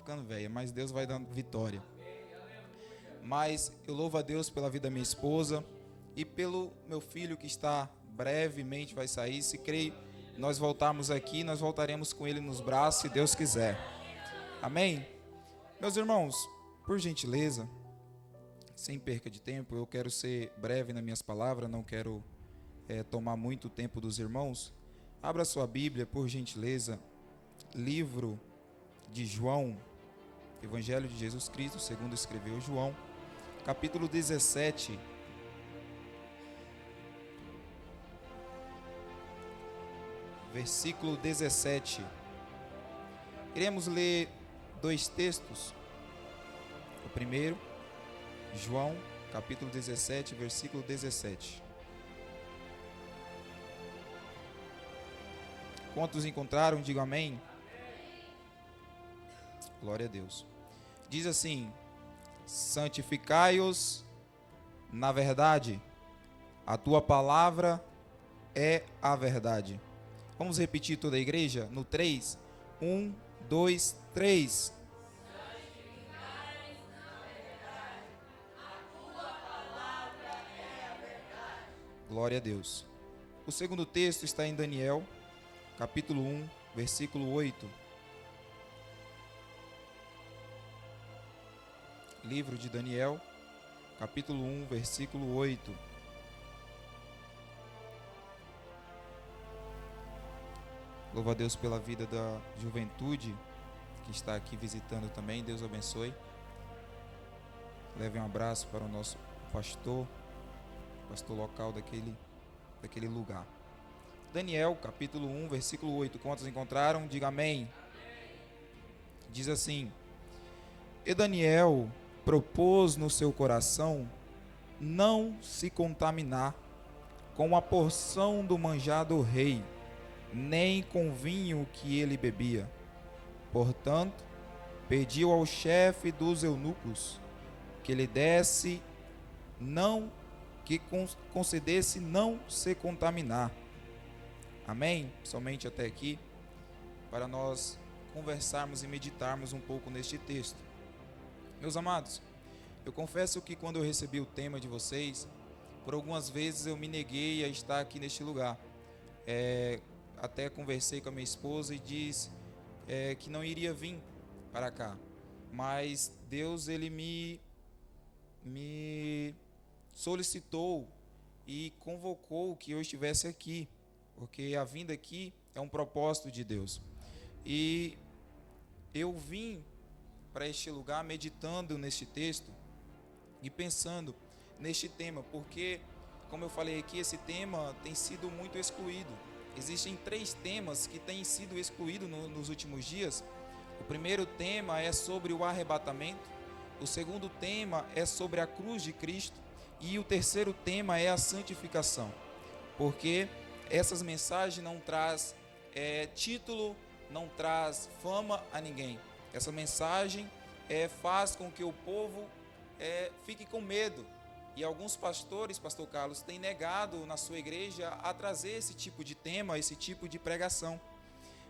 ficando velha, mas Deus vai dando vitória. Mas eu louvo a Deus pela vida da minha esposa e pelo meu filho que está brevemente vai sair. Se creio, nós voltarmos aqui, nós voltaremos com ele nos braços, se Deus quiser. Amém? Meus irmãos, por gentileza, sem perca de tempo, eu quero ser breve nas minhas palavras, não quero tomar muito tempo dos irmãos. Abra sua Bíblia, por gentileza, livro de João, Evangelho de Jesus Cristo, segundo escreveu João, capítulo 17, versículo 17. Iremos ler dois textos. O primeiro, João, capítulo 17, versículo 17. Quantos encontraram? Digam amém. Glória a Deus. Diz assim: santificai-os na verdade, a tua palavra é a verdade. Vamos repetir toda a igreja no 3. 1, 2, 3. Glória a Deus. O segundo texto está em Daniel, capítulo 1, versículo 8. Livro de Daniel, capítulo 1, versículo 8. Louvo a Deus pela vida da juventude que está aqui visitando também. Deus abençoe. Leve um abraço para o nosso pastor local daquele lugar. Daniel, capítulo 1, versículo 8. Quantos encontraram? Diga amém. Diz assim: e Daniel propôs no seu coração não se contaminar com a porção do manjar do rei, nem com o vinho que ele bebia. Portanto, pediu ao chefe dos eunucos que lhe desse concedesse não se contaminar. Amém? Somente até aqui, para nós conversarmos e meditarmos um pouco neste texto. Meus amados, eu confesso que quando eu recebi o tema de vocês, por algumas vezes eu me neguei a estar aqui neste lugar. Até conversei com a minha esposa e disse que não iria vir para cá. Mas Deus, ele me solicitou e convocou que eu estivesse aqui, porque a vinda aqui é um propósito de Deus. E eu vim para este lugar meditando neste texto e pensando neste tema, porque, como eu falei aqui, esse tema tem sido muito excluído. Existem 3 temas que têm sido excluídos nos últimos dias. O primeiro tema é sobre o arrebatamento, o segundo tema é sobre a cruz de Cristo e o terceiro tema é a santificação, porque essas mensagens não traz título, não traz fama a ninguém. Essa mensagem faz com que o povo fique com medo. E alguns pastores, pastor Carlos, têm negado na sua igreja a trazer esse tipo de tema, esse tipo de pregação.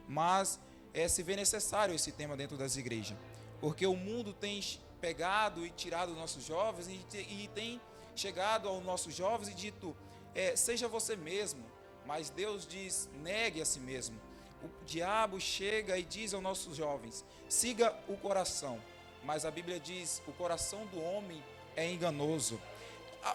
Mas se vê necessário esse tema dentro das igrejas, porque o mundo tem pegado e tirado os nossos jovens e tem chegado aos nossos jovens e dito, seja você mesmo. Mas Deus diz, negue a si mesmo. O diabo chega e diz aos nossos jovens, siga o coração. Mas a Bíblia diz, o coração do homem é enganoso.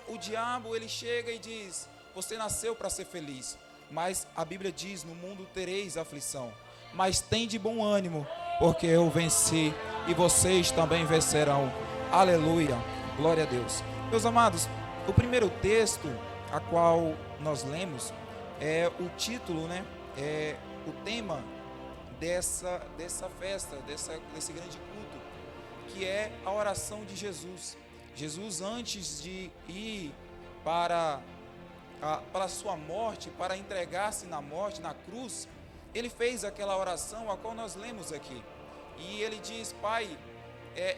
O diabo, ele chega e diz, você nasceu para ser feliz. Mas a Bíblia diz, no mundo tereis aflição. Mas tem de bom ânimo, porque eu venci e vocês também vencerão. Aleluia, glória a Deus. Meus amados, o primeiro texto a qual nós lemos o título, o tema dessa festa, desse grande culto, que é a oração de Jesus. Jesus, antes de ir para a sua morte, para entregar-se na morte, na cruz, ele fez aquela oração a qual nós lemos aqui. E ele diz, Pai,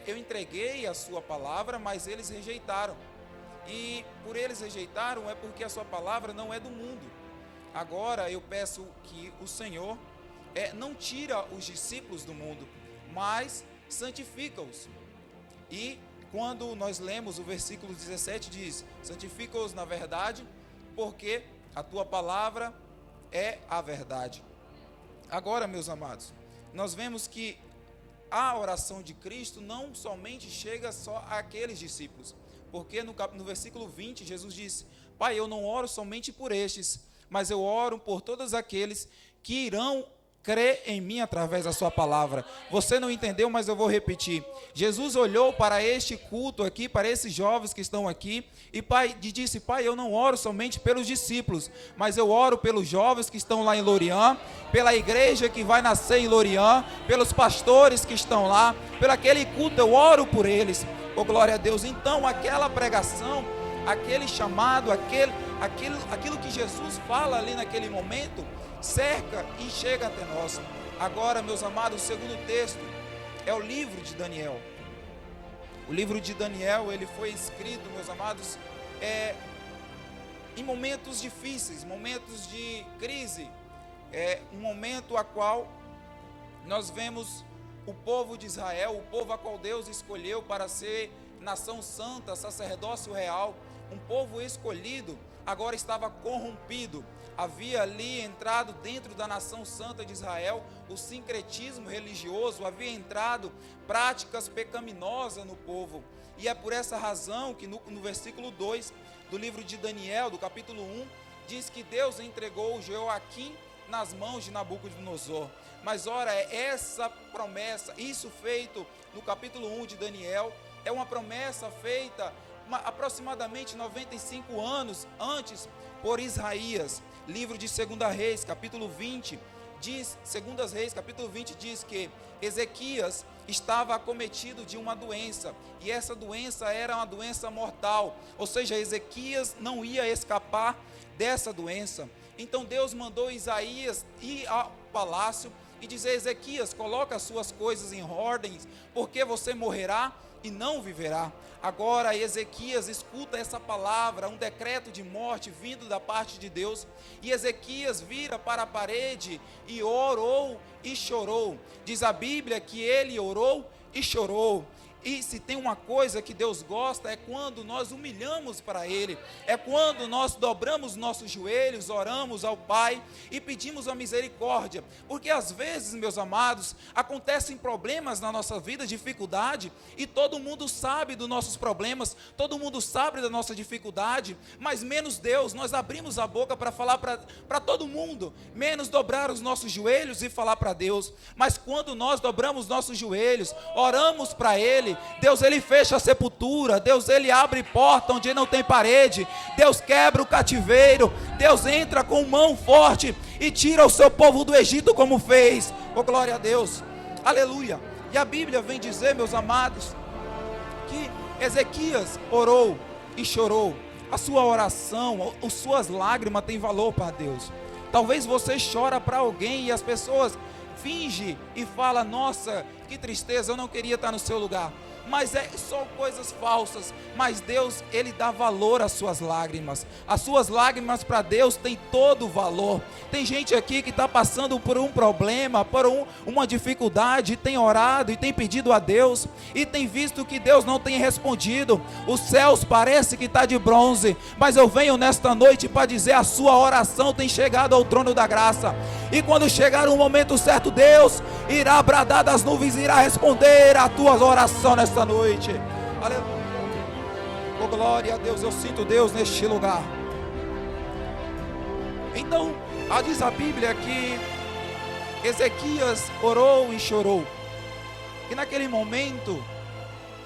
eu entreguei a sua palavra, mas eles rejeitaram. E por eles rejeitaram é porque a sua palavra não é do mundo. Agora eu peço que o Senhor não tira os discípulos do mundo, mas santifica-os. E quando nós lemos o versículo 17, diz: santifica-os na verdade, porque a tua palavra é a verdade. Agora, meus amados, nós vemos que a oração de Cristo não somente chega só àqueles discípulos, porque no versículo 20, Jesus disse: Pai, eu não oro somente por estes, mas eu oro por todos aqueles que irão crer em mim através da sua palavra. Você não entendeu, mas eu vou repetir. Jesus olhou para este culto aqui, para esses jovens que estão aqui, e disse: Pai, eu não oro somente pelos discípulos, mas eu oro pelos jovens que estão lá em Lorian, pela igreja que vai nascer em Lorian, pelos pastores que estão lá, pelo aquele culto, eu oro por eles. Oh, glória a Deus. Então, aquela pregação, aquele chamado, aquilo que Jesus fala ali naquele momento, cerca e chega até nós. Agora, meus amados, o segundo texto é o livro de Daniel. O livro de Daniel, ele foi escrito, meus amados, em momentos difíceis, momentos de crise, um momento a qual nós vemos o povo de Israel, o povo a qual Deus escolheu para ser nação santa, sacerdócio real, um povo escolhido, agora estava corrompido. Havia ali entrado dentro da nação santa de Israel o sincretismo religioso, havia entrado práticas pecaminosas no povo. E é por essa razão que no versículo 2 do livro de Daniel, do capítulo 1, diz que Deus entregou Jeoaquim nas mãos de Nabucodonosor. Mas ora, essa promessa, isso feito no capítulo 1 de Daniel, é uma promessa feita aproximadamente 95 anos antes por Isaías. Livro de 2 Reis, capítulo 20, diz, 2 Reis, capítulo 20, diz que Ezequias estava acometido de uma doença, e essa doença era uma doença mortal, ou seja, Ezequias não ia escapar dessa doença. Então Deus mandou Isaías ir ao palácio e dizer: Ezequias, coloca as suas coisas em ordens, porque você morrerá e não viverá. Agora Ezequias escuta essa palavra, um decreto de morte vindo da parte de Deus, e Ezequias vira para a parede e orou e chorou. Diz a Bíblia que ele orou e chorou. E se tem uma coisa que Deus gosta, é quando nós humilhamos para Ele, é quando nós dobramos nossos joelhos, oramos ao Pai e pedimos a misericórdia, porque às vezes, meus amados, acontecem problemas na nossa vida, dificuldade, e todo mundo sabe dos nossos problemas, todo mundo sabe da nossa dificuldade, mas menos Deus. Nós abrimos a boca para falar para todo mundo, menos dobrar os nossos joelhos e falar para Deus. Mas quando nós dobramos nossos joelhos, oramos para Ele, Deus, Ele fecha a sepultura, Deus, Ele abre porta onde não tem parede, Deus quebra o cativeiro, Deus entra com mão forte e tira o seu povo do Egito como fez. Oh, glória a Deus, aleluia. E a Bíblia vem dizer, meus amados, que Ezequias orou e chorou. A sua oração, as suas lágrimas têm valor para Deus. Talvez você chora para alguém e as pessoas fingem e falam: nossa, que tristeza, eu não queria estar no seu lugar. Mas é só coisas falsas. Mas Deus, Ele dá valor às suas lágrimas. As suas lágrimas para Deus tem todo o valor. Tem gente aqui que está passando por um problema, por uma dificuldade, tem orado e tem pedido a Deus, e tem visto que Deus não tem respondido. Os céus parece que está de bronze, mas eu venho nesta noite para dizer: a sua oração tem chegado ao trono da graça. E quando chegar o momento certo, Deus irá bradar das nuvens, irá responder a tua oração nesta noite. Aleluia. Oh, glória a Deus, eu sinto Deus neste lugar. Então, diz a Bíblia que Ezequias orou e chorou. E naquele momento,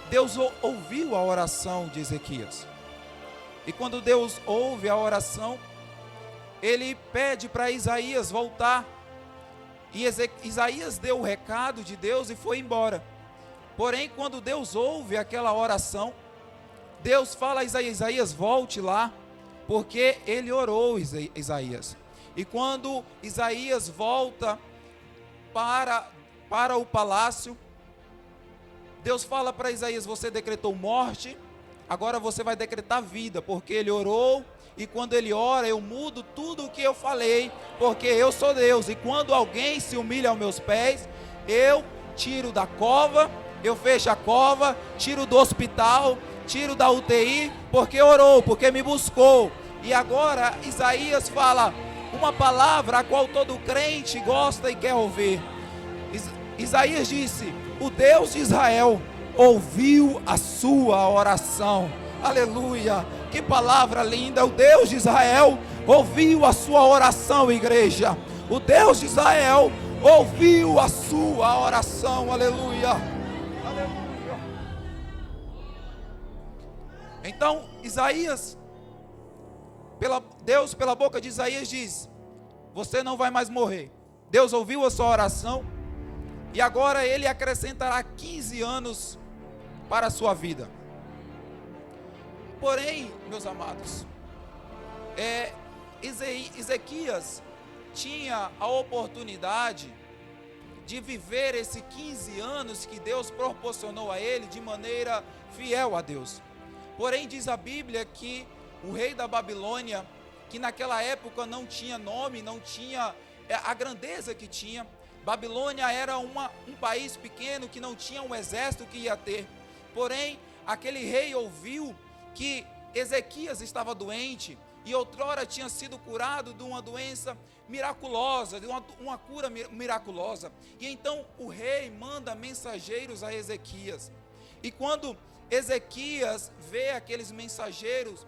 Deus ouviu a oração de Ezequias. E quando Deus ouve a oração, Ele pede para Isaías voltar. E Isaías deu o recado de Deus e foi embora. Porém, quando Deus ouve aquela oração, Deus fala a Isaías: volte lá, porque ele orou, Isaías. E quando Isaías volta para o palácio, Deus fala para Isaías: você decretou morte, agora você vai decretar vida, porque ele orou. E quando ele ora, eu mudo tudo o que eu falei, porque eu sou Deus. E quando alguém se humilha aos meus pés, eu tiro da cova eu fecho a cova, tiro do hospital, tiro da UTI, porque orou, porque me buscou. E agora Isaías fala uma palavra a qual todo crente gosta e quer ouvir. Isaías disse: o Deus de Israel ouviu a sua oração. Aleluia, que palavra linda. O Deus de Israel ouviu a sua oração, igreja. O Deus de Israel ouviu a sua oração. Aleluia, aleluia. Então Isaías, Deus pela boca de Isaías diz: você não vai mais morrer. Deus ouviu a sua oração e agora Ele acrescentará 15 anos para a sua vida. Porém, meus amados, Ezequias tinha a oportunidade de viver esses 15 anos que Deus proporcionou a ele de maneira fiel a Deus. Porém, diz a Bíblia que o rei da Babilônia, que naquela época não tinha nome, não tinha a grandeza que tinha, Babilônia era um país pequeno que não tinha um exército que ia ter. Porém, aquele rei ouviu que Ezequias estava doente e outrora tinha sido curado de uma doença miraculosa, de uma cura miraculosa. E então o rei manda mensageiros a Ezequias. E quando Ezequias vê aqueles mensageiros,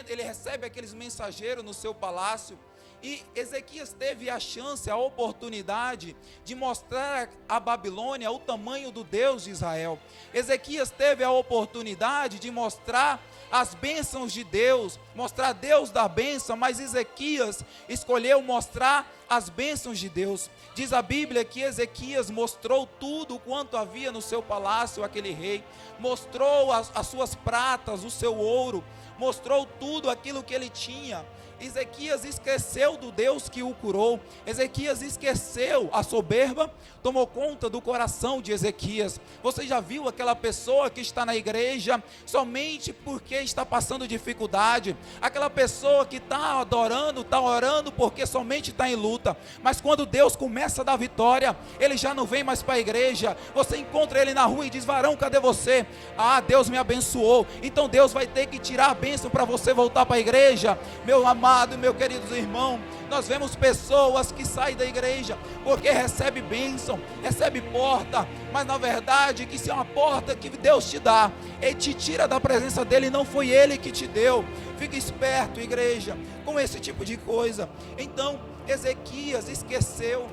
ele recebe aqueles mensageiros no seu palácio. E Ezequias teve a chance, a oportunidade de mostrar a Babilônia o tamanho do Deus de Israel. Ezequias teve a oportunidade de mostrar as bênçãos de Deus, mostrar Deus da bênção, mas Ezequias escolheu mostrar as bênçãos de Deus. Diz a Bíblia que Ezequias mostrou tudo quanto havia no seu palácio, aquele rei, mostrou as suas pratas, o seu ouro, mostrou tudo aquilo que ele tinha. Ezequias esqueceu do Deus que o curou. Ezequias esqueceu, a soberba tomou conta do coração de Ezequias. Você já viu aquela pessoa que está na igreja somente porque está passando dificuldade? Aquela pessoa que está adorando, está orando porque somente está em luta, mas quando Deus começa a dar vitória, ele já não vem mais para a igreja. Você encontra ele na rua e diz: varão, cadê você? Ah, Deus me abençoou. Então Deus vai ter que tirar a bênção para você voltar para a igreja. Meu amado, meu querido irmão, nós vemos pessoas que saem da igreja porque recebe bênção, recebe porta, mas na verdade que se é uma porta que Deus te dá, Ele te tira da presença dEle, não foi Ele que te deu. Fica esperto, igreja, com esse tipo de coisa. Então Ezequias esqueceu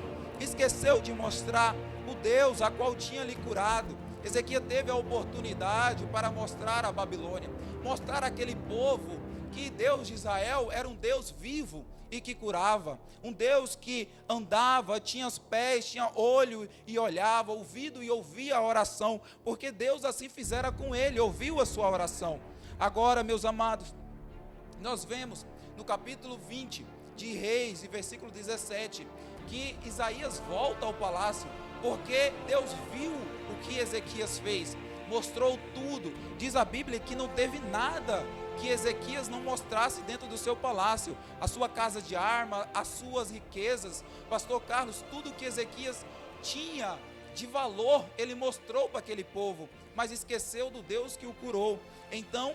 de mostrar o Deus a qual tinha lhe curado. Ezequias teve a oportunidade para mostrar a Babilônia, mostrar aquele povo que Deus de Israel era um Deus vivo e que curava, um Deus que andava, tinha os pés, tinha olho e olhava, ouvido e ouvia a oração, porque Deus assim fizera com ele, ouviu a sua oração. Agora, meus amados, nós vemos no capítulo 20 de Reis, e versículo 17, que Isaías volta ao palácio, porque Deus viu o que Ezequias fez, mostrou tudo. Diz a Bíblia que não teve nada que Ezequias não mostrasse dentro do seu palácio, a sua casa de arma, as suas riquezas. Pastor Carlos, tudo que Ezequias tinha de valor, ele mostrou para aquele povo, mas esqueceu do Deus que o curou. Então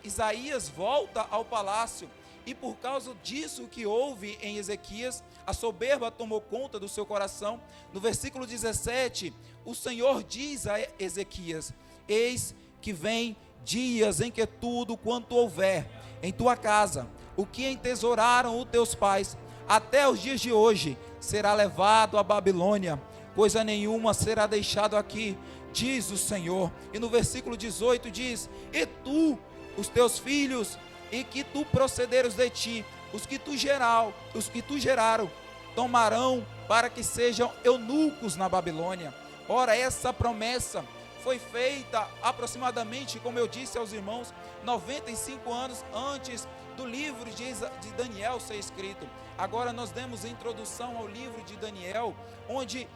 Isaías volta ao palácio, e por causa disso que houve em Ezequias, a soberba tomou conta do seu coração. No versículo 17, o Senhor diz a Ezequias: eis que vem dias em que tudo quanto houver em tua casa, o que entesouraram os teus pais, até os dias de hoje, será levado à Babilônia, coisa nenhuma será deixado aqui, diz o Senhor. E no versículo 18 diz: e tu, os teus filhos, e que tu procederes de ti, os que tu geraram, tomarão para que sejam eunucos na Babilônia. Ora, essa promessa foi feita aproximadamente, como eu disse aos irmãos, 95 anos antes do livro de Daniel ser escrito. Agora nós demos a introdução ao livro de Daniel, onde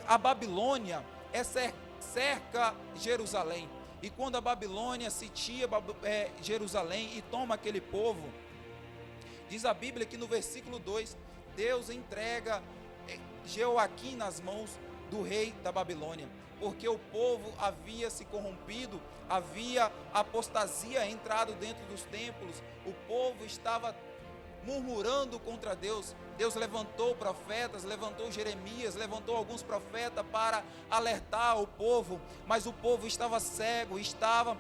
a Babilônia cerca Jerusalém. E quando a Babilônia sitia Jerusalém e toma aquele povo, diz a Bíblia que no versículo 2, Deus entrega Jeoaquim nas mãos do rei da Babilônia. porque o povo havia se corrompido, havia apostasia entrado dentro dos templos, o povo estava murmurando contra Deus. Deus levantou profetas, levantou Jeremias, levantou alguns profetas para alertar o povo, mas o povo estava cego, estava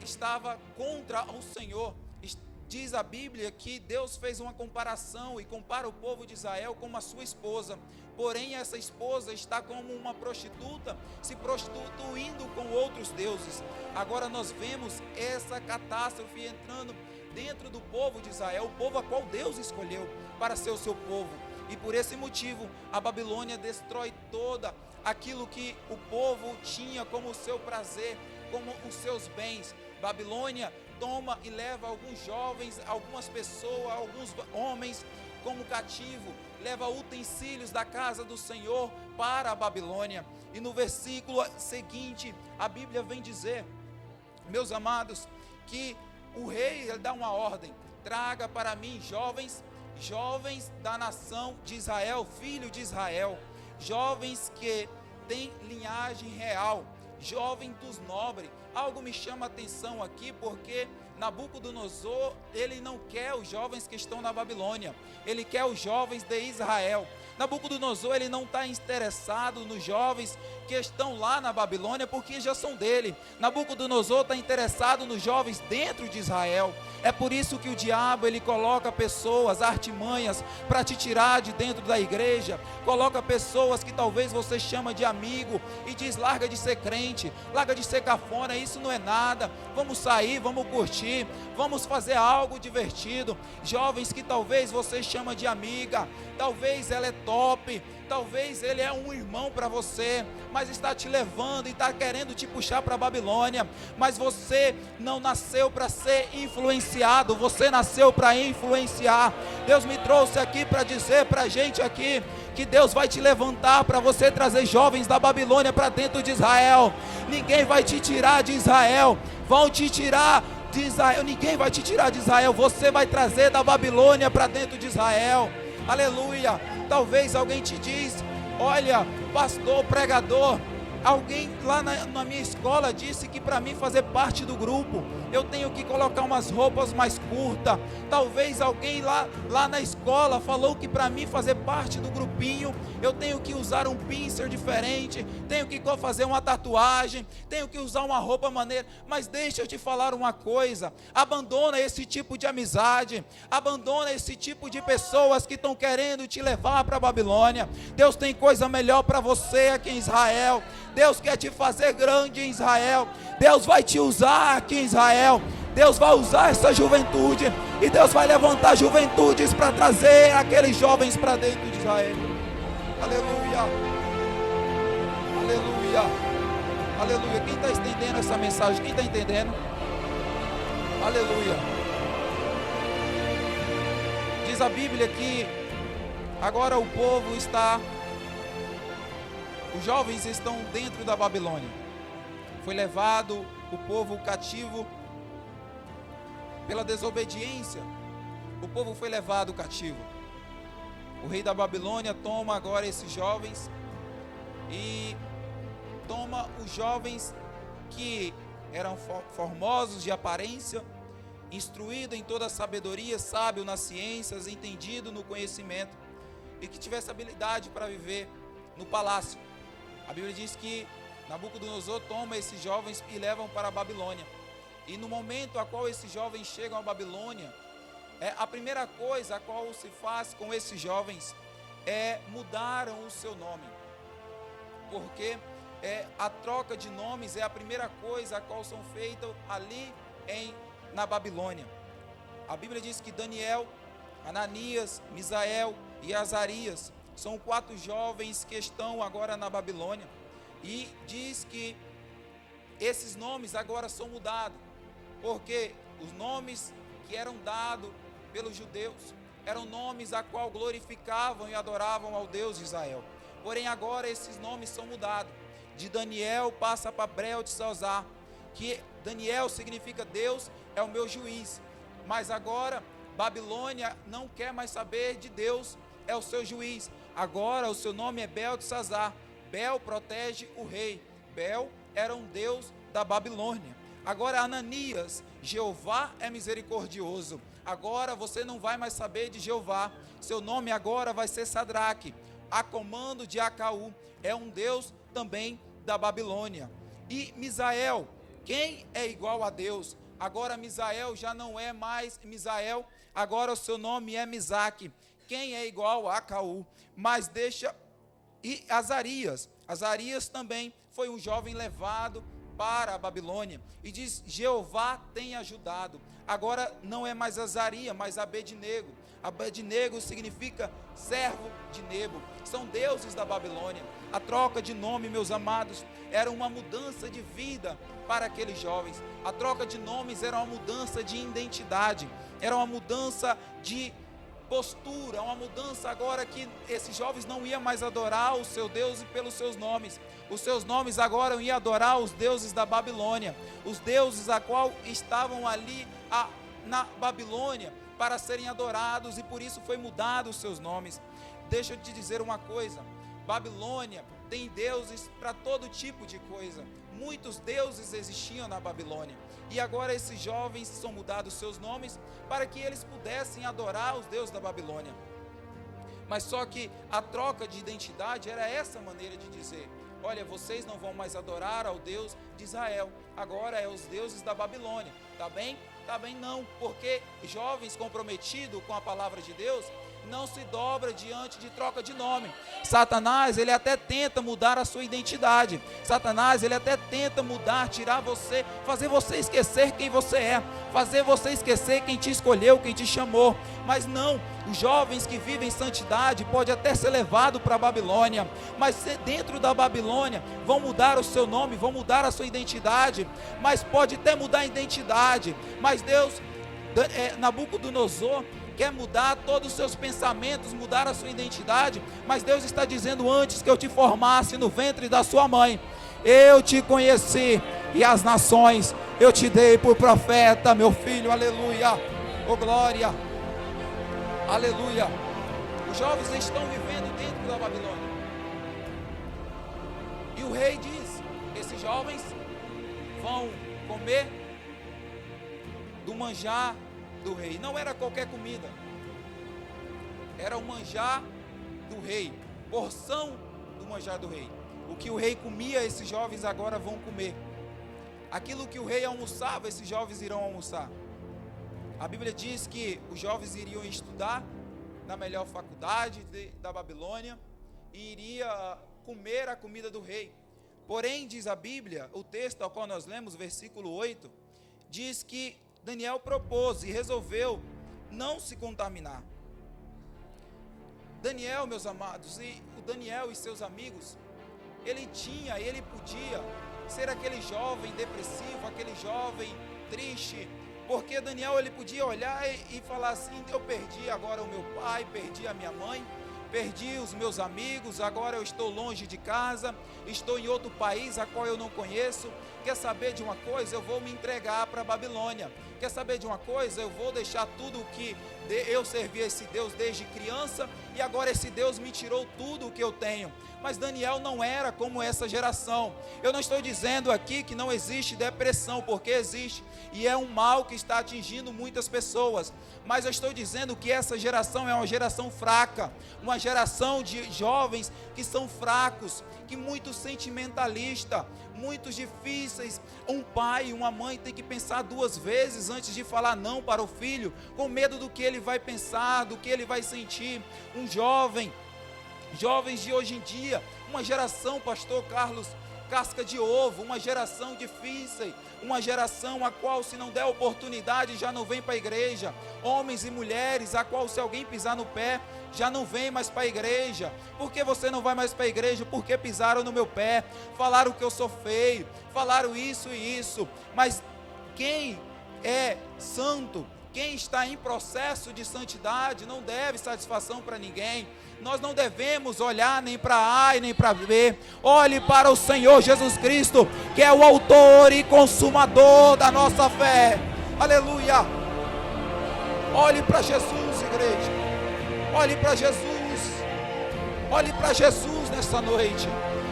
estava contra o Senhor. Diz a Bíblia que Deus fez uma comparação e compara o povo de Israel como a sua esposa. Porém, essa esposa está como uma prostituta, se prostituindo com outros deuses. Agora nós vemos essa catástrofe entrando dentro do povo de Israel, o povo a qual Deus escolheu para ser o seu povo. E por esse motivo, a Babilônia destrói toda aquilo que o povo tinha como o seu prazer, como os seus bens. Babilônia toma e leva alguns jovens, algumas pessoas, alguns homens como cativo, leva utensílios da casa do Senhor para a Babilônia. E no versículo seguinte, a Bíblia vem dizer, meus amados, que o rei ele dá uma ordem: traga para mim jovens da nação de Israel, filho de Israel, jovens que têm linhagem real, jovem dos nobres. Algo me chama a atenção aqui, porque Nabucodonosor, ele não quer os jovens que estão na Babilônia, ele quer os jovens de Israel. Nabucodonosor, ele não está interessado nos jovens que estão lá na Babilônia, porque já são dele. Nabucodonosor está interessado nos jovens dentro de Israel. É por isso que o diabo, ele coloca pessoas, artimanhas, para te tirar de dentro da igreja, coloca pessoas que talvez você chama de amigo, e diz: larga de ser crente, larga de ser cafona, isso não é nada, vamos sair, vamos curtir, vamos fazer algo divertido. Jovens que talvez você chama de amiga, talvez ela é top, talvez ele é um irmão para você, mas está te levando e está querendo te puxar para a Babilônia. Mas você não nasceu para ser influenciado, você nasceu para influenciar. Deus me trouxe aqui para dizer para a gente aqui que Deus vai te levantar para você trazer jovens da Babilônia para dentro de Israel. Ninguém vai te tirar de Israel, vão te tirar de Israel, ninguém vai te tirar de Israel, você vai trazer da Babilônia para dentro de Israel. Aleluia. Talvez alguém te diz: olha, pastor, pregador, alguém lá na minha escola disse que para mim fazer parte do grupo, eu tenho que colocar umas roupas mais curtas. Talvez alguém lá na escola falou que para mim fazer parte do grupinho, eu tenho que usar um pincer diferente, tenho que fazer uma tatuagem, tenho que usar uma roupa maneira. Mas deixa eu te falar uma coisa: abandona esse tipo de amizade, abandona esse tipo de pessoas que estão querendo te levar para a Babilônia. Deus tem coisa melhor para você aqui em Israel. Deus quer te fazer grande em Israel. Deus vai te usar aqui em Israel. Deus vai usar essa juventude, e Deus vai levantar juventudes para trazer aqueles jovens para dentro de Israel. Aleluia, aleluia, aleluia. Quem está entendendo essa mensagem? Quem está entendendo? Aleluia. Diz a Bíblia que agora o povo está, os jovens estão dentro da Babilônia. Foi levado o povo cativo pela desobediência. O povo foi levado cativo. O rei da Babilônia toma agora esses jovens e toma os jovens que eram formosos de aparência, instruído em toda a sabedoria, sábio nas ciências, entendido no conhecimento, e que tivesse habilidade para viver no palácio. A Bíblia diz que Nabucodonosor toma esses jovens e levam para a Babilônia. E no momento a qual esses jovens chegam à Babilônia, a primeira coisa a qual se faz com esses jovens é mudaram o seu nome. Porque a troca de nomes é a primeira coisa a qual são feitas ali na Babilônia. A Bíblia diz que Daniel, Ananias, Misael e Azarias são 4 jovens que estão agora na Babilônia. E diz que esses nomes agora são mudados, porque os nomes que eram dados pelos judeus eram nomes a qual glorificavam e adoravam ao Deus de Israel. Porém agora esses nomes são mudados. De Daniel passa para Beltesazar, que Daniel significa Deus é o meu juiz. Mas agora Babilônia não quer mais saber de Deus é o seu juiz, Agora o seu nome é Beltesazar. Bel protege o rei. Bel era um deus da Babilônia. Agora Ananias, Jeová é misericordioso. Agora você não vai mais saber de Jeová. Seu nome agora vai ser Sadraque. A comando de Acaú. É um deus também da Babilônia. E Misael, quem é igual a Deus? Agora Misael já não é mais Misael, agora o seu nome é Misaque. Quem é igual a Acaú? Mas deixa... E Azarias também foi um jovem levado para a Babilônia. E diz, Jeová tem ajudado. Agora não é mais Azarias, mas Abednego. Abednego significa servo de Nebo. São deuses da Babilônia. A troca de nome, meus amados, era uma mudança de vida para aqueles jovens. A troca de nomes era uma mudança de identidade. Era uma mudança de postura, uma mudança agora que esses jovens não iam mais adorar o seu Deus pelos seus nomes. Os seus nomes agora iam adorar os deuses da Babilônia. Os deuses a qual estavam ali na Babilônia para serem adorados, e por isso foi mudado os seus nomes. Deixa eu te dizer uma coisa, Babilônia tem deuses para todo tipo de coisa. Muitos deuses existiam na Babilônia, e agora esses jovens são mudados seus nomes para que eles pudessem adorar os deuses da Babilônia. Mas só que a troca de identidade era essa maneira de dizer, olha, vocês não vão mais adorar ao Deus de Israel, agora é os deuses da Babilônia, tá bem? Tá bem não, porque jovens comprometidos com a palavra de Deus não se dobra diante de troca de nome. Satanás, ele até tenta mudar a sua identidade. Satanás, ele até tenta mudar, tirar você, fazer você esquecer quem você é, fazer você esquecer quem te escolheu, quem te chamou. Mas não, os jovens que vivem em santidade pode até ser levado para a Babilônia, mas dentro da Babilônia vão mudar o seu nome, vão mudar a sua identidade, mas pode até mudar a identidade, mas Deus, Nabucodonosor, quer mudar todos os seus pensamentos, mudar a sua identidade, mas Deus está dizendo, antes que eu te formasse no ventre da sua mãe, eu te conheci, e as nações eu te dei por profeta, meu filho, aleluia, oh glória, aleluia. Os jovens estão vivendo dentro da Babilônia, e o rei diz, esses jovens vão comer do manjar do rei. Não era qualquer comida, era o manjar do rei, porção do manjar do rei. O que o rei comia, esses jovens agora vão comer. Aquilo que o rei almoçava, esses jovens irão almoçar. A Bíblia diz que os jovens iriam estudar na melhor faculdade da Babilônia e iria comer a comida do rei. Porém, diz a Bíblia, o texto ao qual nós lemos, versículo 8, diz que Daniel propôs e resolveu não se contaminar. Daniel, meus amados, e o Daniel e seus amigos, ele podia ser aquele jovem depressivo, aquele jovem triste, porque Daniel, ele podia olhar e falar assim, eu perdi agora o meu pai, perdi a minha mãe, perdi os meus amigos, agora eu estou longe de casa, estou em outro país a qual eu não conheço. Quer saber de uma coisa? Eu vou me entregar para a Babilônia. Quer saber de uma coisa? Eu vou deixar tudo o que eu servi a esse Deus desde criança, e agora esse Deus me tirou tudo o que eu tenho. Mas Daniel não era como essa geração. Eu não estou dizendo aqui que não existe depressão, porque existe, e é um mal que está atingindo muitas pessoas, mas eu estou dizendo que essa geração é uma geração fraca, uma geração de jovens que são fracos, que muito sentimentalista, muitos difíceis. Um pai e uma mãe tem que pensar duas vezes antes de falar não para o filho, com medo do que ele vai pensar, do que ele vai sentir. Um jovens de hoje em dia, uma geração, pastor Carlos, casca de ovo, uma geração difícil, uma geração a qual, se não der oportunidade, já não vem para a igreja. Homens e mulheres a qual, se alguém pisar no pé, já não vem mais para a igreja. Por que você não vai mais para a igreja? Porque pisaram no meu pé, falaram que eu sou feio, falaram isso e isso. Mas quem é santo, quem está em processo de santidade, não deve satisfação para ninguém. Nós não devemos olhar nem para A e nem para B. Olhe para o Senhor Jesus Cristo, que é o autor e consumador da nossa fé. Aleluia. Olhe para Jesus, igreja. Olhe para Jesus. Olhe para Jesus nessa noite.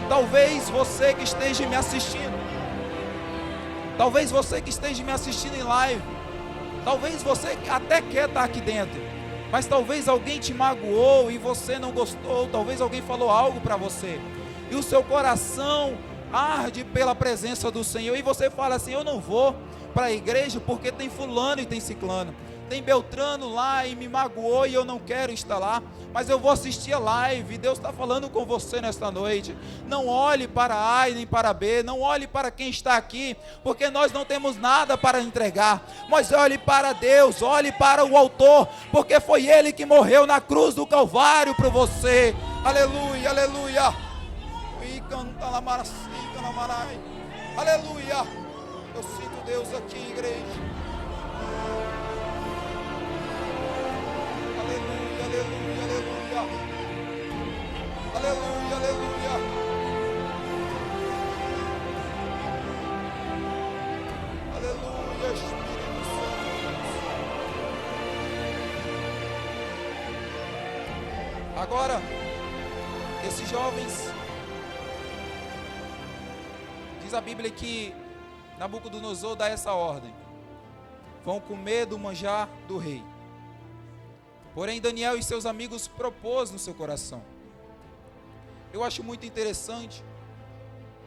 Talvez você que esteja me assistindo, talvez você que esteja me assistindo em live, talvez você até quer estar aqui dentro, mas talvez alguém te magoou e você não gostou, talvez alguém falou algo para você, e o seu coração arde pela presença do Senhor, e você fala assim: eu não vou para a igreja porque tem fulano e tem ciclano, tem Beltrano lá e me magoou e eu não quero estar lá, mas eu vou assistir a live. Deus está falando com você nesta noite. Não olhe para A e nem para B, não olhe para quem está aqui, porque nós não temos nada para entregar, mas olhe para Deus, olhe para o autor, porque foi Ele que morreu na cruz do Calvário por você. Aleluia, aleluia. Aleluia. Eu sinto Deus aqui, igreja. Aleluia, aleluia, aleluia. Aleluia, aleluia. Aleluia, Espírito Santo. Agora, esses jovens, diz a Bíblia que Nabucodonosor dá essa ordem: vão comer do manjar do rei. Porém, Daniel e seus amigos propôs no seu coração. Eu acho muito interessante,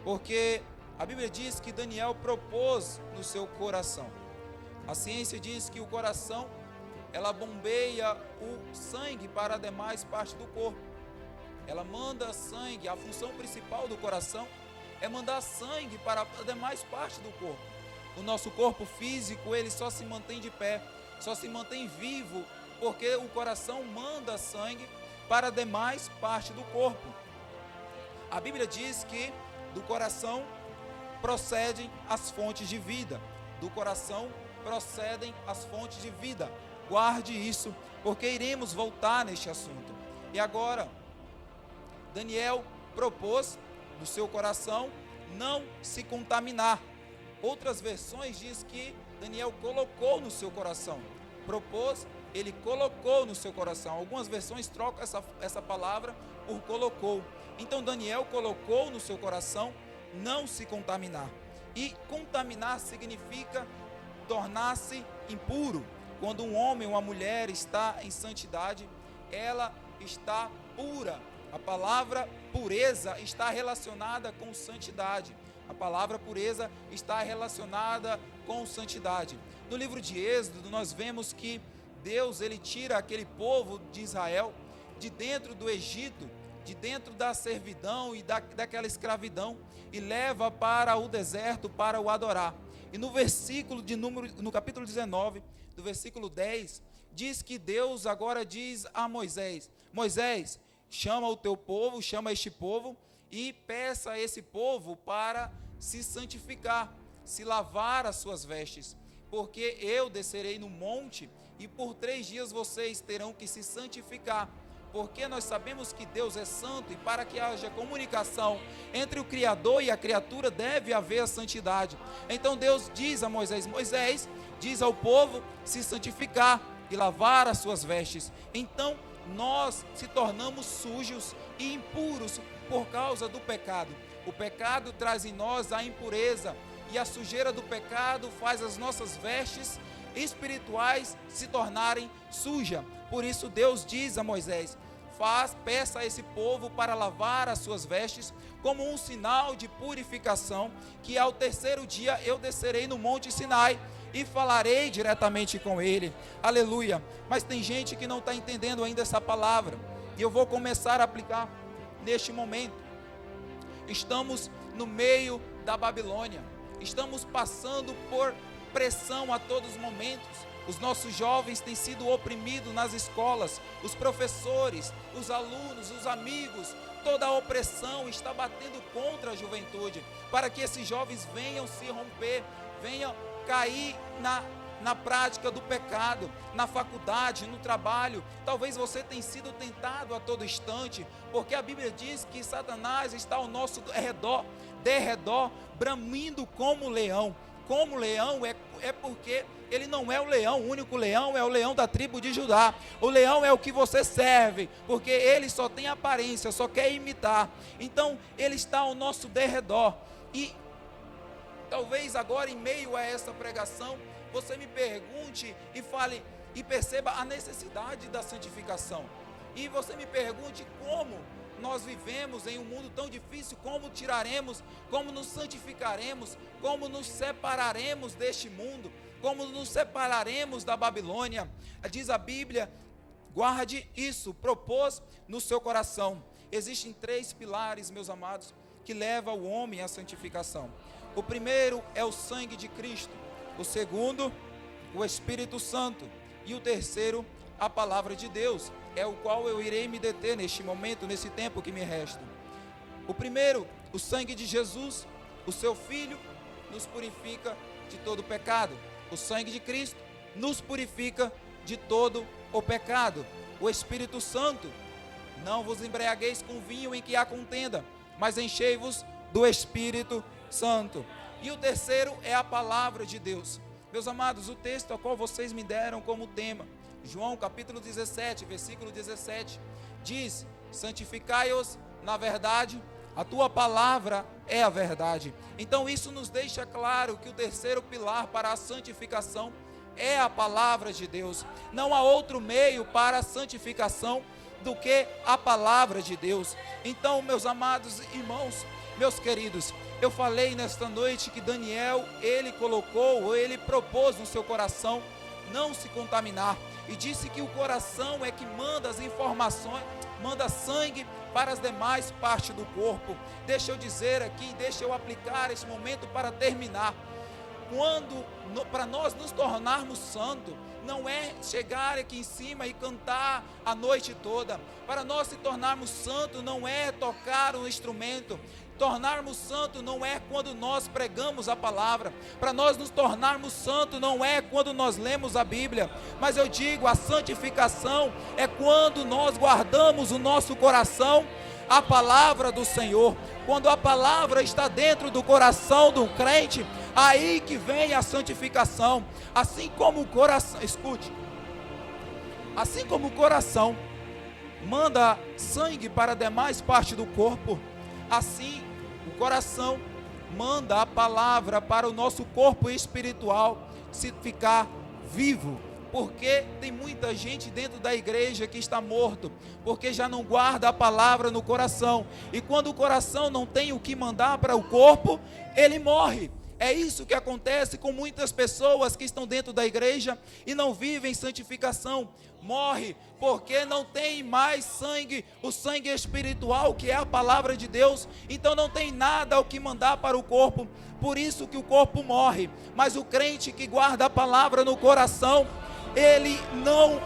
porque a Bíblia diz que Daniel propôs no seu coração. A ciência diz que o coração, ela bombeia o sangue para as demais partes do corpo. Ela manda sangue, a função principal do coração é mandar sangue para as demais partes do corpo. O nosso corpo físico, ele só se mantém de pé, só se mantém vivo, porque o coração manda sangue para as demais partes do corpo. A Bíblia diz que do coração procedem as fontes de vida. Do coração procedem as fontes de vida. Guarde isso, porque iremos voltar neste assunto. E agora, Daniel propôs no seu coração não se contaminar. Outras versões diz que Daniel colocou no seu coração. Propôs, ele colocou no seu coração. Algumas versões trocam essa palavra por colocou. Então Daniel colocou no seu coração não se contaminar. E contaminar significa tornar-se impuro. Quando um homem ou uma mulher está em santidade, ela está pura. A palavra pureza está relacionada com santidade. A palavra pureza está relacionada com santidade. No livro de Êxodo, nós vemos que Deus, ele tira aquele povo de Israel de dentro do Egito, de dentro da servidão e daquela escravidão, e leva para o deserto para o adorar. E no no capítulo 19, do versículo 10, diz que Deus agora diz a Moisés: Moisés, chama o teu povo, chama este povo e peça a esse povo para se santificar, se lavar as suas vestes, porque eu descerei no monte e por 3 dias vocês terão que se santificar, porque nós sabemos que Deus é santo e para que haja comunicação entre o Criador e a criatura deve haver a santidade. Então Deus diz a Moisés: Moisés, diz ao povo se santificar e lavar as suas vestes. Então nós se tornamos sujos e impuros por causa do pecado. O pecado traz em nós a impureza e a sujeira do pecado faz as nossas vestes espirituais se tornarem sujas. Por isso Deus diz a Moisés: peça a esse povo para lavar as suas vestes como um sinal de purificação, que ao 3º dia eu descerei no monte Sinai e falarei diretamente com ele. Aleluia. Mas tem gente que não está entendendo ainda essa palavra, e eu vou começar a aplicar neste momento. Estamos no meio da Babilônia, estamos passando por pressão a todos os momentos. Os nossos jovens têm sido oprimidos nas escolas, os professores, os alunos, os amigos, toda a opressão está batendo contra a juventude, para que esses jovens venham se romper, venham cair na prática do pecado, na faculdade, no trabalho. Talvez você tenha sido tentado a todo instante, porque a Bíblia diz que Satanás está ao nosso derredor, bramindo como leão. como leão, é porque ele não é o leão, o único leão é o leão da tribo de Judá. O leão é o que você serve, porque ele só tem aparência, só quer imitar. Então ele está ao nosso derredor. E talvez agora, em meio a essa pregação, você me pergunte e fale e perceba a necessidade da santificação. E você me pergunte como nós vivemos em um mundo tão difícil, como tiraremos, como nos santificaremos, como nos separaremos deste mundo, como nos separaremos da Babilônia. Diz a Bíblia, guarde isso, propôs no seu coração. Existem 3 pilares, meus amados, que levam o homem à santificação. O primeiro é o sangue de Cristo, o segundo, o Espírito Santo, e o terceiro, a palavra de Deus, é o qual eu irei me deter neste momento, nesse tempo que me resta. O primeiro, o sangue de Jesus, o seu Filho, nos purifica de todo pecado. O sangue de Cristo nos purifica de todo o pecado. O Espírito Santo, não vos embriagueis com vinho em que há contenda, mas enchei-vos do Espírito Santo. E o terceiro é a palavra de Deus. Meus amados, o texto ao qual vocês me deram como tema, João capítulo 17, versículo 17, diz: santificai-os na verdade, a tua palavra é a verdade. Então isso nos deixa claro que o terceiro pilar para a santificação é a palavra de Deus. Não há outro meio para a santificação do que a palavra de Deus. Então, meus amados irmãos, meus queridos, eu falei nesta noite que Daniel, ele propôs no seu coração não se contaminar, e disse que o coração é que manda as informações, manda sangue para as demais partes do corpo. Deixa eu dizer aqui, deixa eu aplicar esse momento para terminar. Para nós nos tornarmos santos, não é chegar aqui em cima e cantar a noite toda. Para nós se tornarmos santos, não é tocar um instrumento. Tornarmos santo não é quando nós pregamos a palavra. Para nós nos tornarmos santo não é quando nós lemos a Bíblia. Mas eu digo, a santificação é quando nós guardamos o nosso coração a palavra do Senhor. Quando a palavra está dentro do coração do crente, aí que vem a santificação. Assim como o coração, escute, assim como o coração manda sangue para demais partes do corpo, assim o coração manda a palavra para o nosso corpo espiritual se ficar vivo. Porque tem muita gente dentro da igreja que está morto, porque já não guarda a palavra no coração, e quando o coração não tem o que mandar para o corpo, ele morre. É isso que acontece com muitas pessoas que estão dentro da igreja e não vivem santificação. Morre porque não tem mais sangue, o sangue espiritual, que é a palavra de Deus. Então não tem nada o que mandar para o corpo, por isso que o corpo morre. Mas o crente que guarda a palavra no coração, ele não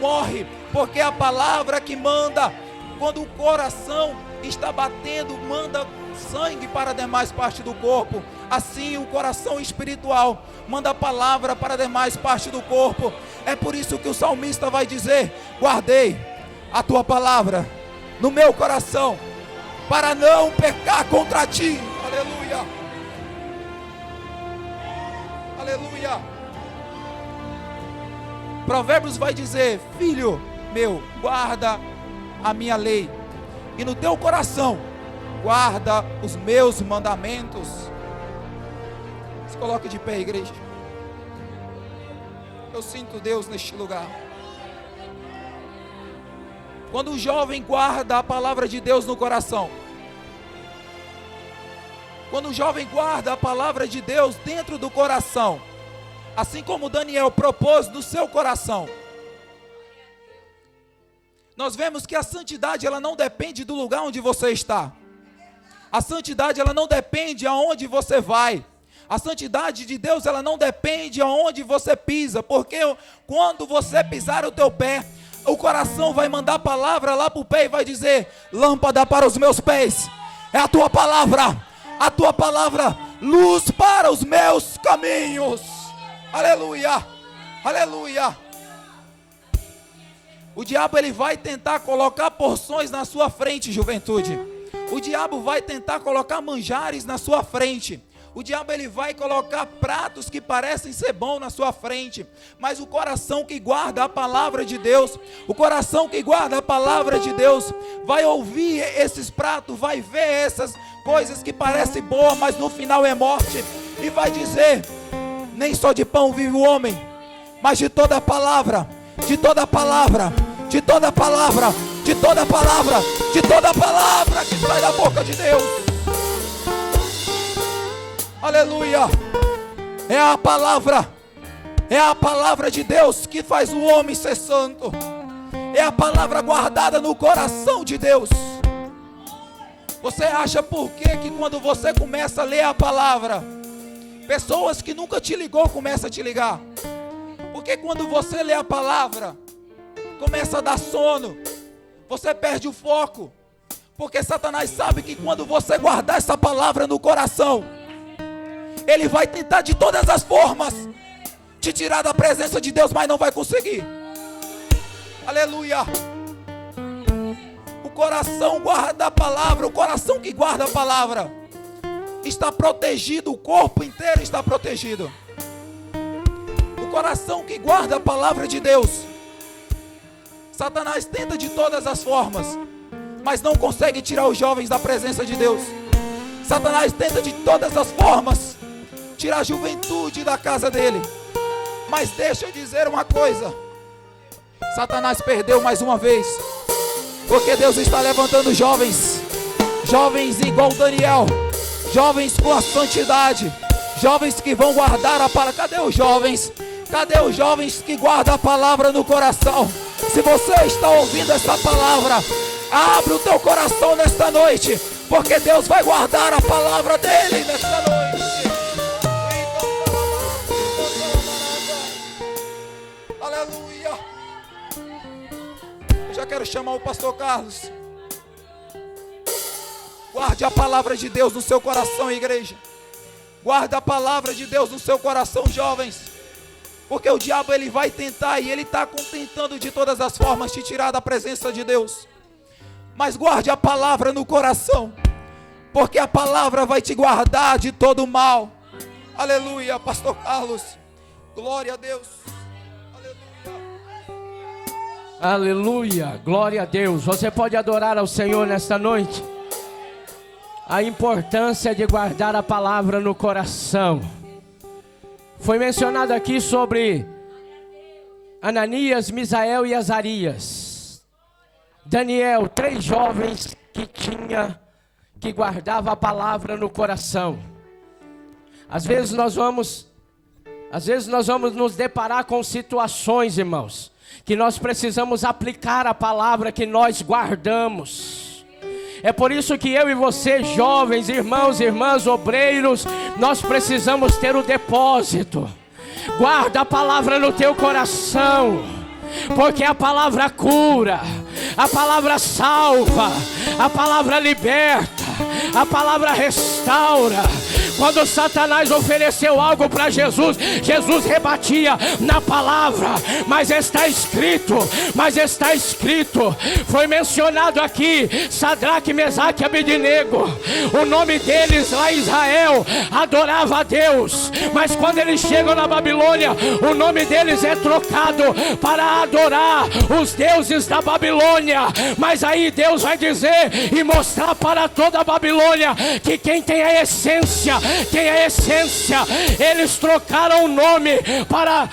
morre, porque é a palavra que manda. Quando o coração está batendo, manda sangue para demais partes do corpo. Assim o coração espiritual manda a palavra para demais partes do corpo. É por isso que o salmista vai dizer: guardei a tua palavra no meu coração, para não pecar contra ti. Aleluia, aleluia. Provérbios vai dizer: filho meu, guarda a minha lei, e no teu coração guarda os meus mandamentos. Se coloque de pé, igreja. Eu sinto Deus neste lugar. Quando o jovem guarda a palavra de Deus no coração, quando o jovem guarda a palavra de Deus dentro do coração, assim como Daniel propôs no seu coração, nós vemos que a santidade, ela não depende do lugar onde você está. A santidade, ela não depende aonde você vai. A santidade de Deus, ela não depende aonde você pisa, porque quando você pisar o teu pé, o coração vai mandar a palavra lá para o pé e vai dizer: lâmpada para os meus pés é a tua palavra, luz para os meus caminhos. Aleluia, aleluia. O diabo, ele vai tentar colocar porções na sua frente, juventude. O diabo vai tentar colocar manjares na sua frente. O diabo ele vai colocar pratos que parecem ser bons na sua frente, mas o coração que guarda a palavra de Deus, o coração que guarda a palavra de Deus, vai ouvir esses pratos, vai ver essas coisas que parecem boas, mas no final é morte, e vai dizer: nem só de pão vive o homem, mas de toda palavra, de toda palavra, de toda palavra, de toda palavra, de toda palavra que sai da boca de Deus. Aleluia. É a palavra de Deus que faz o homem ser santo. É a palavra guardada no coração de Deus. Você acha por que quando você começa a ler a palavra, pessoas que nunca te ligou começam a te ligar? Porque quando você lê a palavra, começa a dar sono, você perde o foco. Porque Satanás sabe que quando você guardar essa palavra no coração, ele vai tentar de todas as formas te tirar da presença de Deus, mas não vai conseguir. Aleluia. O coração guarda a palavra, o coração que guarda a palavra está protegido, o corpo inteiro está protegido. O coração que guarda a palavra de Deus, Satanás tenta de todas as formas, mas não consegue tirar os jovens da presença de Deus. Satanás tenta de todas as formas tirar a juventude da casa dele. Mas deixa eu dizer uma coisa: Satanás perdeu mais uma vez, porque Deus está levantando jovens, jovens igual Daniel, jovens com a santidade, jovens que vão guardar a palavra. Cadê os jovens? Cadê os jovens que guardam a palavra no coração? Se você está ouvindo essa palavra, abre o teu coração nesta noite, porque Deus vai guardar a palavra dele nesta noite. Aleluia. Eu já quero chamar o pastor Carlos. Guarde a palavra de Deus no seu coração, igreja. Guarde a palavra de Deus no seu coração, jovens. Porque o diabo ele vai tentar, e ele está tentando de todas as formas te tirar da presença de Deus. Mas guarde a palavra no coração, porque a palavra vai te guardar de todo o mal. Aleluia, pastor Carlos. Glória a Deus. Aleluia, glória a Deus. Você pode adorar ao Senhor nesta noite. A importância de guardar a palavra no coração. Foi mencionado aqui sobre Ananias, Misael e Azarias. Daniel, 3 jovens que guardava a palavra no coração. Às vezes nós vamos nos deparar com situações, irmãos, que nós precisamos aplicar a palavra que nós guardamos. É por isso que eu e você, jovens, irmãos e irmãs, obreiros, nós precisamos ter o depósito. Guarda a palavra no teu coração, porque a palavra cura, a palavra salva, a palavra liberta, a palavra restaura. Quando Satanás ofereceu algo para Jesus, Jesus rebatia na palavra, mas está escrito, foi mencionado aqui, Sadraque, Mesaque e Abednego, o nome deles lá em Israel, adorava a Deus, mas quando eles chegam na Babilônia, o nome deles é trocado para adorar os deuses da Babilônia, mas aí Deus vai dizer e mostrar para toda a Babilônia, que quem tem a essência, eles trocaram o nome para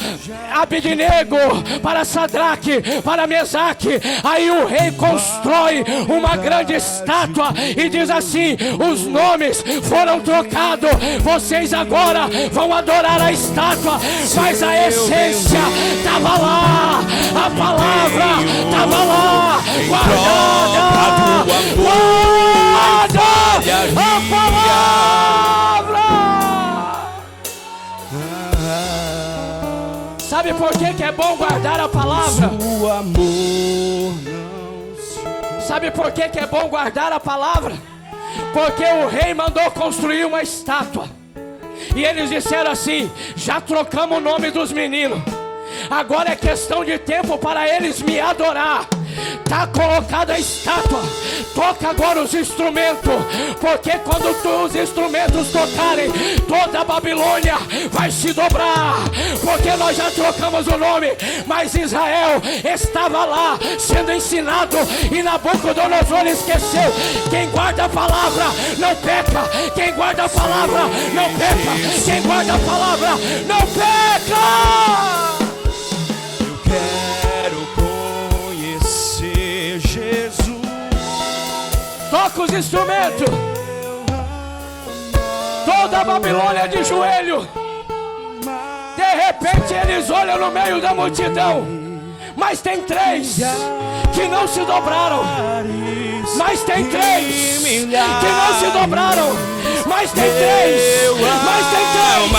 Abednego, para Sadraque, para Mesaque. Aí o rei constrói uma grande estátua e diz assim: os nomes foram trocados, vocês agora vão adorar a estátua, mas a essência estava lá, a palavra estava lá, guardada, a palavra. Sabe por que é bom guardar a palavra? Sabe por que é bom guardar a palavra? Porque o rei mandou construir uma estátua, e eles disseram assim: já trocamos o nome dos meninos, agora é questão de tempo para eles me adorar. Está colocada a estátua. Toca agora os instrumentos, porque quando os instrumentos tocarem, toda a Babilônia vai se dobrar, porque nós já trocamos o nome. Mas Israel estava lá sendo ensinado e Nabucodonosor esqueceu. Quem guarda a palavra não peca. Quem guarda a palavra não peca. Quem guarda a palavra não peca. Eu quero conhecer Jesus. Toca os instrumentos. Toda a Babilônia de joelho. De repente eles olham no meio da multidão, mas tem 3 que não se dobraram. Mas tem 3 que não se dobraram. Mas tem 3. Mas tem 3.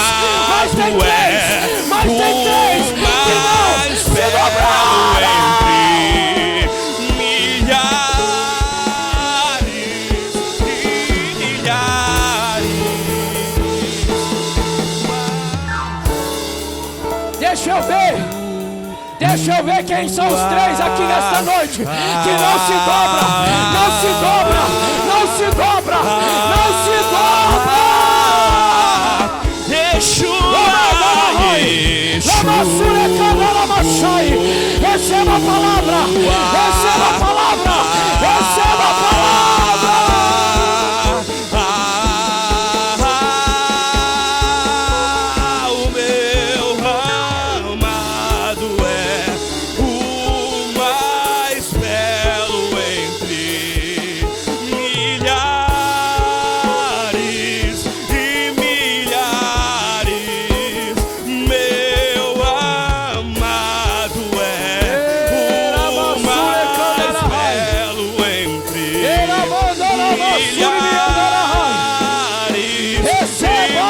Mas tem 3. Mas tem 3 que não se dobraram. Deixa eu ver quem são os 3 aqui nesta noite que não se dobra, não se dobra, não se dobra, não se dobra. Receba a palavra, receba a palavra, receba a palavra. O meu amado é o mais belo entre milhares e milhares. Meu amado é o mais belo entre milhares. Receba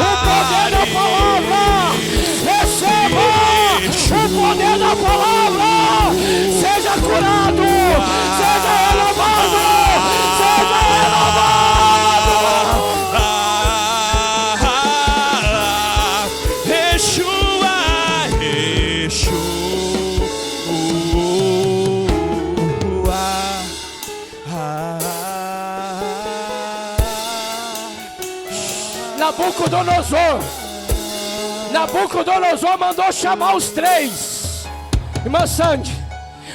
o poder da palavra. Receba o poder da palavra. Seja curado. Seja renovado. Seja renovado. Yeshua, Nabucodonosor mandou chamar os 3. Irmã Sandy,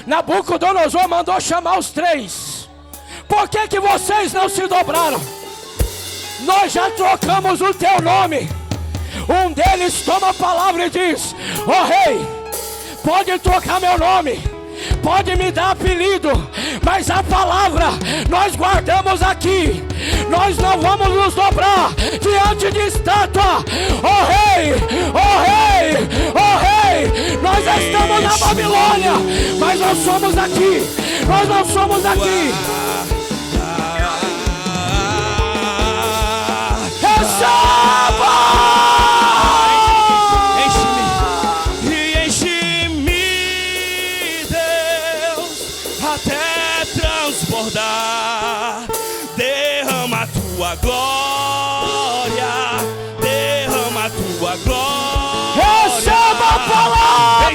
Nabucodonosor mandou chamar os 3. Por que vocês não se dobraram? Nós já trocamos o teu nome. Um deles toma a palavra e diz: ó rei, pode trocar meu nome, pode me dar apelido, mas a palavra nós guardamos aqui. Nós não vamos nos dobrar diante de estátua. Ó rei, ó rei, ó rei, nós estamos na Babilônia, mas nós somos aqui. Nós não somos aqui. Receba! Derrama a tua glória, derrama a tua glória. Receba a palavra.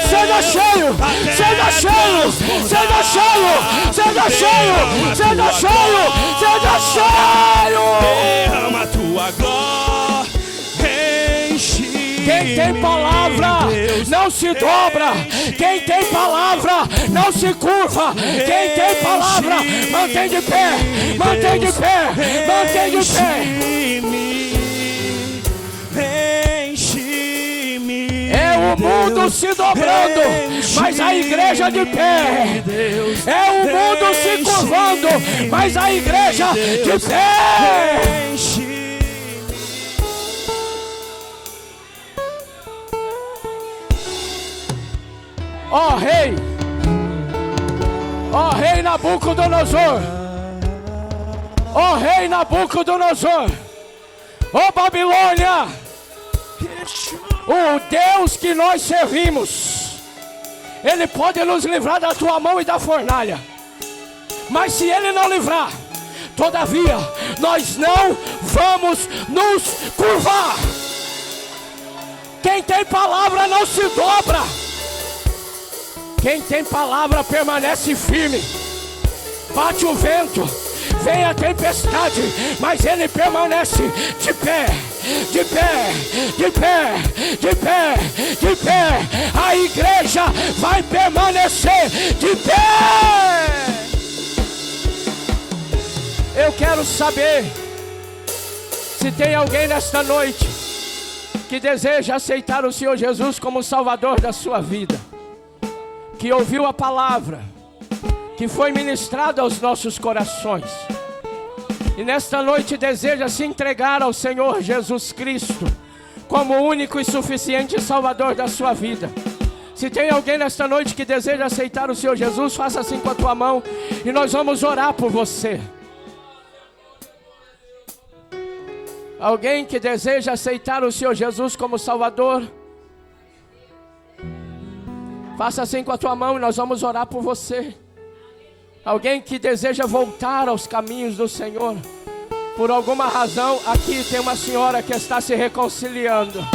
Seja cheio, seja cheio, seja cheio, seja cheio, seja cheio, seja cheio. Derrama a tua glória. Quem tem palavra não se dobra. Quem tem palavra não se curva. Quem tem palavra mantém de pé. Mantém de pé. Mantém de pé. É o mundo se dobrando, mas a igreja de pé. É o mundo se curvando, mas a igreja de pé. Ó rei Nabucodonosor, ó rei Nabucodonosor, ó Babilônia, o Deus que nós servimos, Ele pode nos livrar da tua mão e da fornalha, mas se Ele não livrar, todavia nós não vamos nos curvar. Quem tem palavra não se dobra. Quem tem palavra permanece firme. Bate o vento, vem a tempestade, mas ele permanece de pé, de pé, de pé, de pé, de pé. A igreja vai permanecer de pé. Eu quero saber se tem alguém nesta noite que deseja aceitar o Senhor Jesus como Salvador da sua vida, que ouviu a palavra, que foi ministrado aos nossos corações, e nesta noite deseja se entregar ao Senhor Jesus Cristo como o único e suficiente Salvador da sua vida. Se tem alguém nesta noite que deseja aceitar o Senhor Jesus, faça assim com a tua mão e nós vamos orar por você. Alguém que deseja aceitar o Senhor Jesus como Salvador, faça assim com a tua mão e nós vamos orar por você. Alguém que deseja voltar aos caminhos do Senhor, por alguma razão, aqui tem uma senhora que está se reconciliando.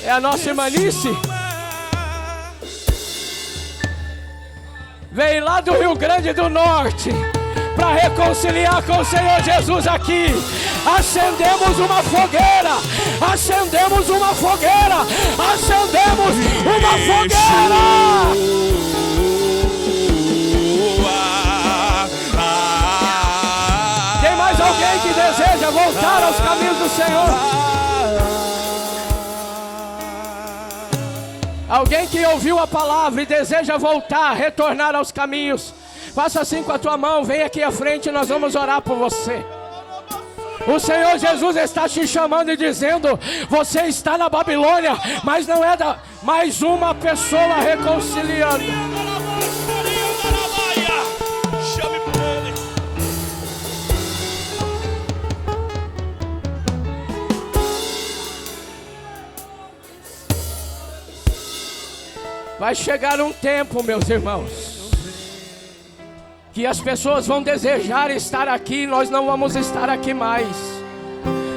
É a nossa irmã Nice. Veio lá do Rio Grande do Norte para reconciliar com o Senhor Jesus aqui. Acendemos uma fogueira, acendemos uma fogueira, acendemos uma fogueira. Tem mais alguém que deseja voltar aos caminhos do Senhor? Alguém que ouviu a palavra e deseja voltar, retornar aos caminhos? Faça assim com a tua mão, vem aqui à frente e nós vamos orar por você. O Senhor Jesus está te chamando e dizendo: você está na Babilônia, mas não é mais uma pessoa reconciliando. Chame por ele. Vai chegar um tempo, meus irmãos, que as pessoas vão desejar estar aqui e nós não vamos estar aqui mais.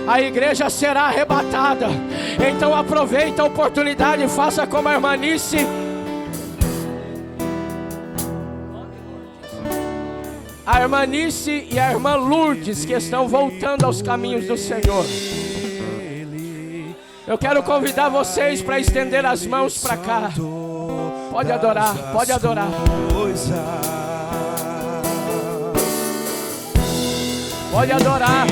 A igreja será arrebatada. Então aproveita a oportunidade, faça como a irmã Nice. A irmã Nice e a irmã Lourdes, que estão voltando aos caminhos do Senhor. Eu quero convidar vocês para estender as mãos para cá. Pode adorar, pode adorar. Pode adorar.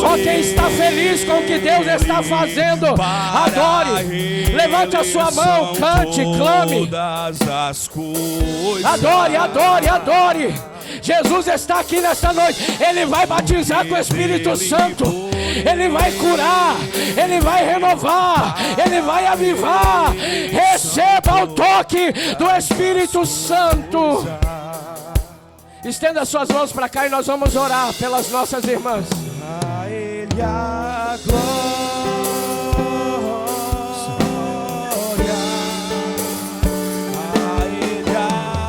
Só quem está feliz com o que Deus está fazendo, adore. Levante a sua mão, cante, clame. Adore, adore, adore. Jesus está aqui nesta noite. Ele vai batizar com o Espírito Santo. Ele vai curar, Ele vai renovar, Ele vai avivar. Receba o toque do Espírito Santo. Estenda suas mãos para cá e nós vamos orar pelas nossas irmãs. A Ele a glória.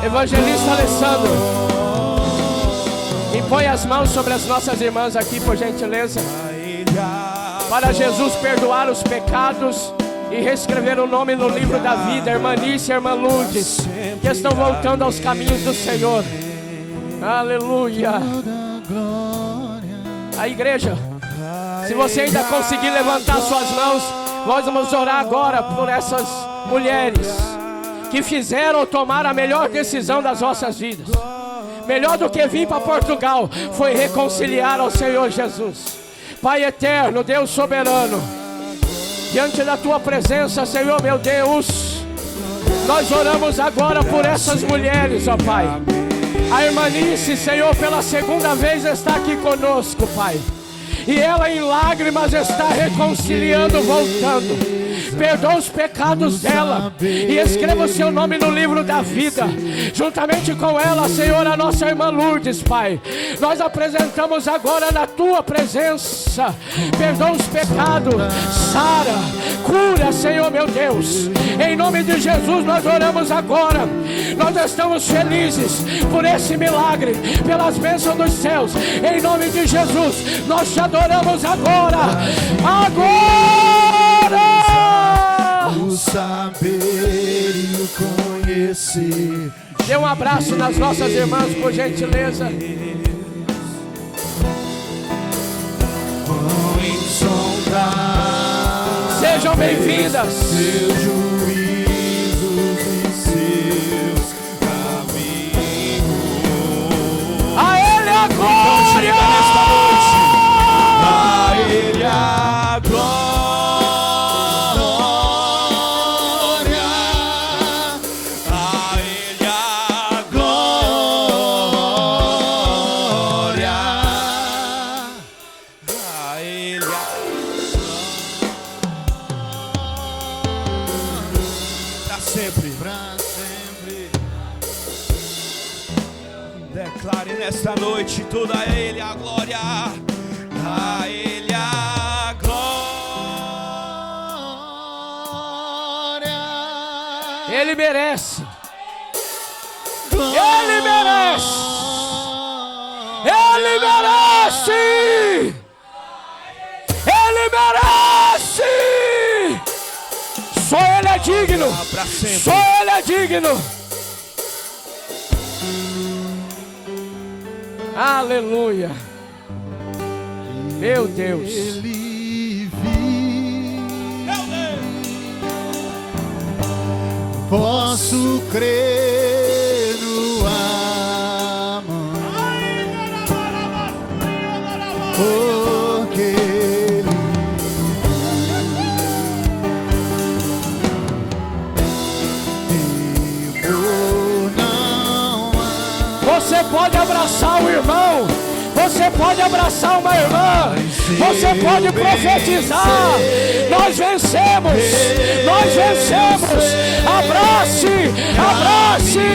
Evangelista Alessandro, impõe as mãos sobre as nossas irmãs aqui, por gentileza, para Jesus perdoar os pecados e reescrever o nome no livro da vida. Irmã Nice e irmã Lourdes, que estão voltando aos caminhos do Senhor. Aleluia. A igreja, se você ainda conseguir levantar suas mãos, nós vamos orar agora por essas mulheres que fizeram ou tomaram a melhor decisão das vossas vidas. Melhor do que vir para Portugal foi reconciliar ao Senhor Jesus. Pai eterno, Deus soberano, diante da tua presença, Senhor meu Deus, nós oramos agora por essas mulheres, ó Pai. A irmã Nice, Senhor, pela segunda vez está aqui conosco, Pai. E ela em lágrimas está reconciliando, voltando. Perdoa os pecados dela e escreva o seu nome no livro da vida. Juntamente com ela, Senhor, a nossa irmã Lourdes, Pai. Nós apresentamos agora na tua presença. Perdoa os pecados, sara, cura, Senhor meu Deus. Em nome de Jesus nós oramos agora. Nós estamos felizes por esse milagre, pelas bênçãos dos céus. Em nome de Jesus nós te adoramos agora. Agora! O saber e o conhecer. Dê um abraço nas nossas irmãs, por gentileza. Vão insondar Sejam bem-vindas. seus juízos e seus caminhos. A Ele a glória! A Ele a glória. A Ele a glória. A Ele a pra sempre. Declare nesta noite toda a Ele a glória. A Ele a glória. Ele merece. Ele merece. Ele merece. Ele merece. Só Ele é digno. Pra sempre. Só Ele é digno. Aleluia. Meu Deus. Ele vive. Posso crer no amanhã, porque Ele vive. Não há. Você pode abraçar o irmão. Você pode abraçar uma irmã. Você pode profetizar. Nós vencemos. Nós vencemos. Abrace. Abrace.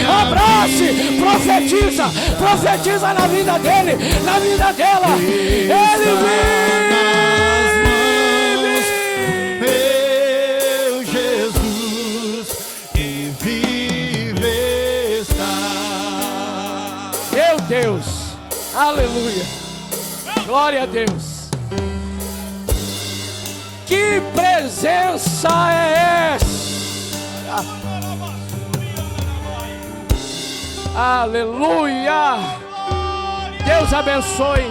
Abrace. Profetiza. Profetiza na vida dele. Na vida dela. Ele vive. Meu Jesus, e vive está. Meu Deus. Aleluia. Glória a Deus. Que presença é essa? Aleluia. Deus abençoe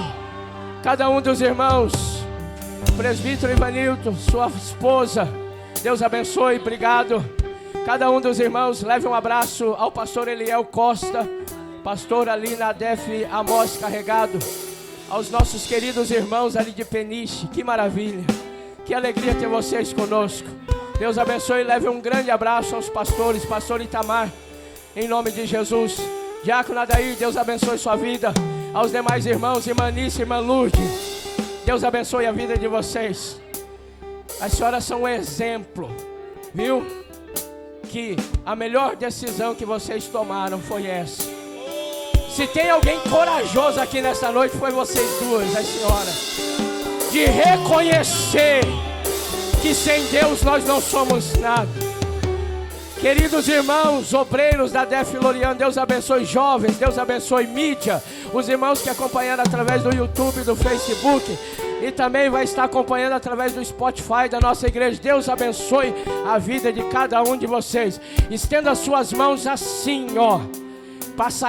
cada um dos irmãos. Presbítero Ivanilton, sua esposa. Deus abençoe, obrigado. Cada um dos irmãos, leve um abraço ao pastor Eliel Costa, pastor ali na DEF Amós Carregado, aos nossos queridos irmãos ali de Peniche. Que maravilha, que alegria ter vocês conosco. Deus abençoe e leve um grande abraço aos pastores, pastor Itamar, em nome de Jesus. Diácono Adair, Deus abençoe sua vida. Aos demais irmãos, irmã Nice, irmã Lourdes, Deus abençoe a vida de vocês. As senhoras são um exemplo, viu? Que a melhor decisão que vocês tomaram foi essa. Se tem alguém corajoso aqui nessa noite, foi vocês duas, as senhoras, de reconhecer que sem Deus nós não somos nada. Queridos irmãos, obreiros da DEF Loriano, Deus abençoe jovens, Deus abençoe mídia, os irmãos que acompanharam através do YouTube, do Facebook, e também vai estar acompanhando através do Spotify da nossa igreja. Deus abençoe a vida de cada um de vocês. Estenda as suas mãos assim, ó. Passa